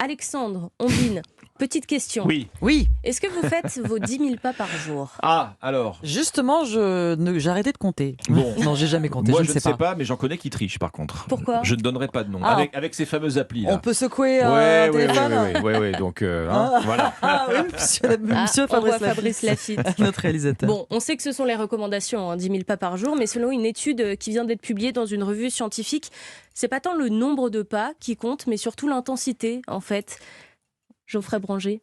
Alexandre, Ondine, petite question. Oui, Est-ce que vous faites vos 10 000 pas par jour? Ah, alors. justement, j'ai arrêté de compter. Bon. Non, j'ai jamais compté, Moi, je ne sais pas. mais j'en connais qui trichent par contre. Pourquoi? Je ne donnerai pas de nom. Ah. Avec ces fameuses applis là. On peut secouer Ouais, un téléphone. ouais, donc voilà. Ah oui, monsieur On voit Fabrice Fabrice Lafitte. notre réalisateur. Bon, on sait que ce sont les recommandations, 10 000 pas par jour, mais selon une étude qui vient d'être publiée dans une revue scientifique, c'est pas tant le nombre de pas qui compte, mais surtout l'intensité, en fait. Geoffrey Branger.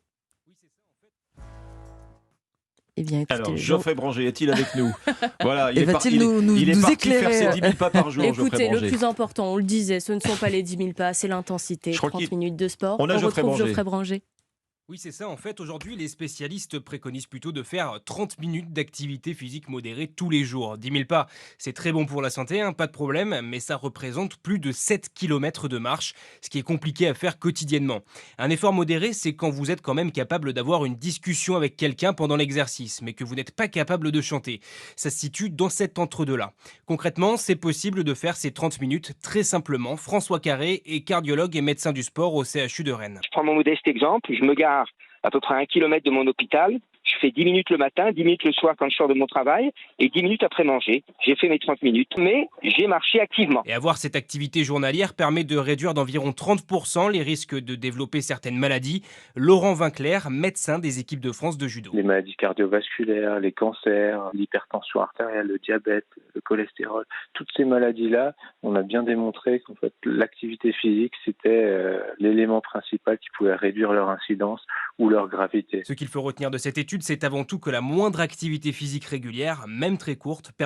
Eh bien, écoutez, Alors, Geoffrey Branger est-il avec nous? Voilà, Et va-t-il il est nous parti éclairer faire ses 10 000 pas par jour, Geoffrey écoutez, le Branger. plus important, on le disait, ce ne sont pas les 10 000 pas, c'est l'intensité. Je crois 30 minutes de sport. On a Geoffrey retrouve Branger. Geoffrey Branger. Oui, c'est ça. En fait, aujourd'hui, les spécialistes préconisent plutôt de faire 30 minutes d'activité physique modérée tous les jours. 10 000 pas, c'est très bon pour la santé, pas de problème, mais ça représente plus de 7 km de marche, ce qui est compliqué à faire quotidiennement. Un effort modéré, c'est quand vous êtes quand même capable d'avoir une discussion avec quelqu'un pendant l'exercice, mais que vous n'êtes pas capable de chanter. Ça se situe dans cet entre-deux-là. Concrètement, c'est possible de faire ces 30 minutes très simplement. François Carré est cardiologue et médecin du sport au CHU de Rennes. Je prends mon modeste exemple, je me gare à peu près à 1 kilomètre de mon hôpital, je fais 10 minutes le matin, 10 minutes le soir quand je sors de mon travail et 10 minutes après manger. J'ai fait mes 30 minutes, mais j'ai marché activement. Et avoir cette activité journalière permet de réduire d'environ 30% les risques de développer certaines maladies. Laurent Vinclair, médecin des équipes de France de judo. Les maladies cardiovasculaires, les cancers, l'hypertension artérielle, le diabète, le cholestérol, toutes ces maladies-là, on a bien démontré qu'en fait l'activité physique c'était l'élément principal qui pouvait réduire leur incidence ou leur gravité. Ce qu'il faut retenir de cette étude, c'est avant tout que la moindre activité physique régulière, même très courte, permet